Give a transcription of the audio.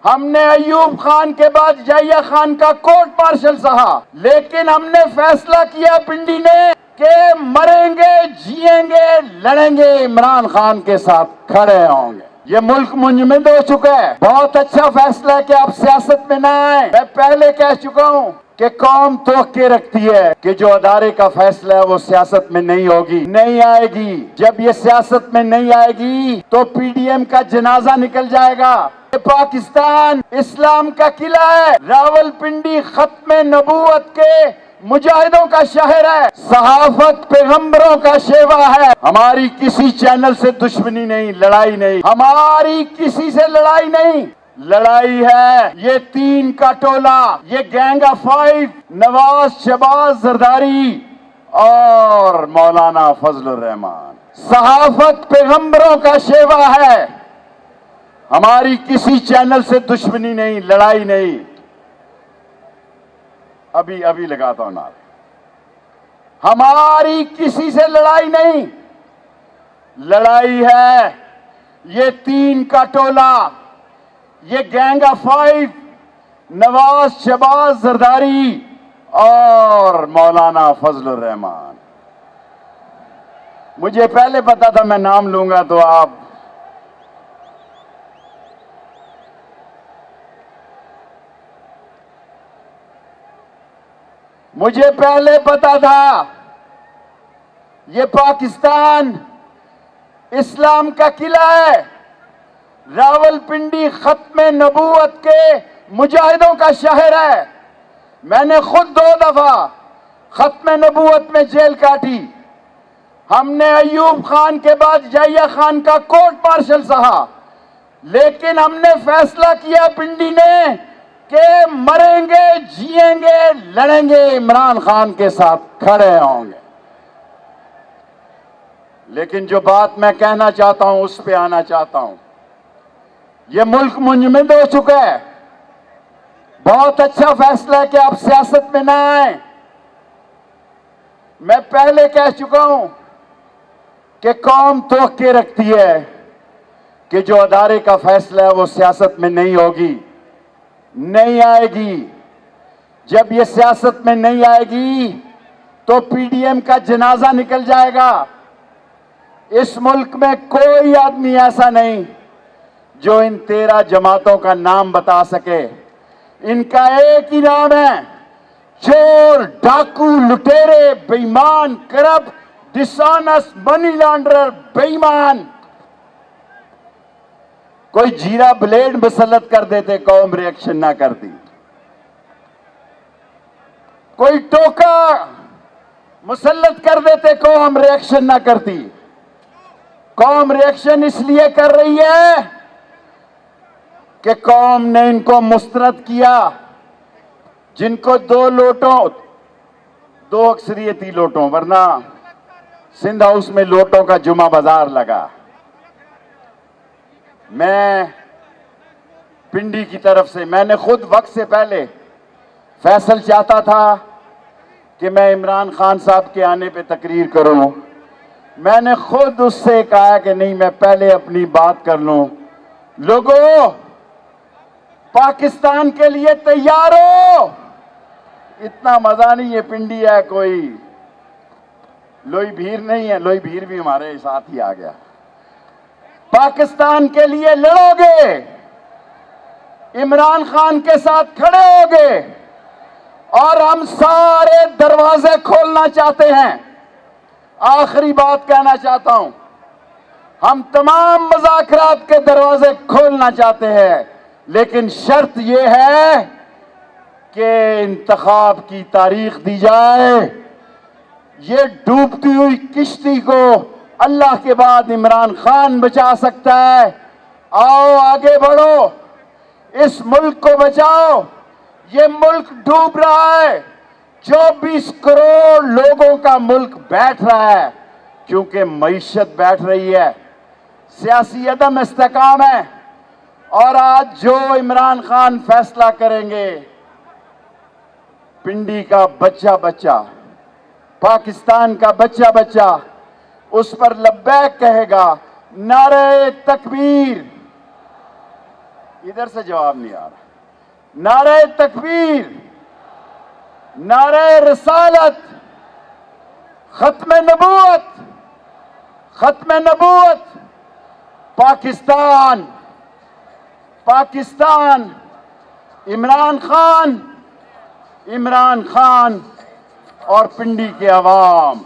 हमने अयूब खान के बाद याहिया खान का कोर्ट मार्शल सहा, लेकिन हमने फैसला किया पिंडी ने कि मरेंगे जिएंगे लड़ेंगे, इमरान खान के साथ खड़े होंगे। ये मुल्क मुंजमद हो चुका है। बहुत अच्छा फैसला है कि आप सियासत में ना आए। मैं पहले कह चुका हूँ कि कौम तोके रखती है कि जो अदारे का फैसला है वो सियासत में नहीं होगी, नहीं आएगी। जब ये सियासत में नहीं आएगी तो पीडीएम का जनाजा निकल जाएगा। पाकिस्तान इस्लाम का किला है, रावलपिंडी खत्म नबूवत के मुजाहिदों का शहर है, सहाफत पैगंबरों का शेवा है। हमारी किसी चैनल से दुश्मनी नहीं, लड़ाई नहीं, हमारी किसी से लड़ाई नहीं। लड़ाई है ये तीन का टोला, ये gang of five, Nawaz, Shehbaz, Zardari और मौलाना फजलुर रहमान। सहाफत पैगंबरों का शेवा है, हमारी किसी चैनल से दुश्मनी नहीं, लड़ाई नहीं। अभी लगाता हूं नारे, हमारी किसी से लड़ाई नहीं। लड़ाई है ये तीन का टोला, ये gang of five, Nawaz, Shehbaz, Zardari और मौलाना फजलुर रहमान। मुझे पहले पता था मैं नाम लूंगा तो आप मुझे पहले पता था ये पाकिस्तान इस्लाम का किला है, रावलपिंडी खत्म नबूवत के मुजाहिदों का शहर है। मैंने खुद 2 दफा खत्म नबूवत में जेल काटी। हमने अयूब खान के बाद याहिया खान का कोर्ट मार्शल सहा, लेकिन हमने फैसला किया पिंडी ने कि मरेंगे जिएंगे लड़ेंगे, इमरान खान के साथ खड़े होंगे। लेकिन जो बात मैं कहना चाहता हूं उस पे आना चाहता हूं। ये मुल्क मुंजमद हो चुका है। बहुत अच्छा फैसला है कि आप सियासत में ना आए। मैं पहले कह चुका हूं कि कौम तोके रखती है कि जो अदारे का फैसला है वो सियासत में नहीं होगी, नहीं आएगी। जब ये सियासत में नहीं आएगी तो पीडीएम का जनाजा निकल जाएगा। इस मुल्क में कोई आदमी ऐसा नहीं जो इन 13 जमातों का नाम बता सके। इनका एक ही नाम है, चोर, डाकू, लुटेरे, बेईमान, करप्ट, डिसऑनेस्ट, मनी लॉन्ड्रर, बेईमान। कोई जीरा ब्लेड मुसल्लत कर देते, कौम रिएक्शन ना करती। कोई टोका मुसल्लत कर देते, कौम रिएक्शन ना करती। कौम रिएक्शन इसलिए कर रही है कि कौम ने इनको मुस्तरद किया। जिनको 2 लोटों, 2 अक्सरियती लोटों, वरना सिंध हाउस में लोटों का जुमा बाजार लगा। मैं पिंडी की तरफ से, मैंने खुद वक्त से पहले फैसल चाहता था कि मैं इमरान खान साहब के आने पे तकरीर करूं। मैंने खुद उससे कहा कि नहीं, मैं पहले अपनी बात कर लूं। लोगों, पाकिस्तान के लिए तैयार हो। इतना मजा नहीं है, पिंडी है, कोई लोई भीर नहीं है। लोई भीर भी हमारे साथ ही आ गया। पाकिस्तान के लिए लड़ोगे, इमरान खान के साथ खड़े होगे, और हम सारे दरवाजे खोलना चाहते हैं। आखिरी बात कहना चाहता हूं, हम तमाम मुज़ाकरात के दरवाजे खोलना चाहते हैं, लेकिन शर्त यह है कि इंतखाब की तारीख दी जाए। ये डूबती हुई किश्ती को अल्लाह के बाद इमरान खान बचा सकता है। आओ आगे बढ़ो, इस मुल्क को बचाओ। ये मुल्क डूब रहा है। 24 करोड़ लोगों का मुल्क बैठ रहा है क्योंकि मईशत बैठ रही है, सियासी अदम इस्तेकाम है। और आज जो इमरान खान फैसला करेंगे, पिंडी का बच्चा बच्चा, पाकिस्तान का बच्चा बच्चा उस पर लब्बैक कहेगा, नारे तकबीर, इधर से जवाब नहीं आ रहा। नारे तकबीर, नारे रिसालत, खत्म नबूवत, खत्म नबूवत, पाकिस्तान, पाकिस्तान, इमरान खान, इमरान खान और पिंडी के अवाम।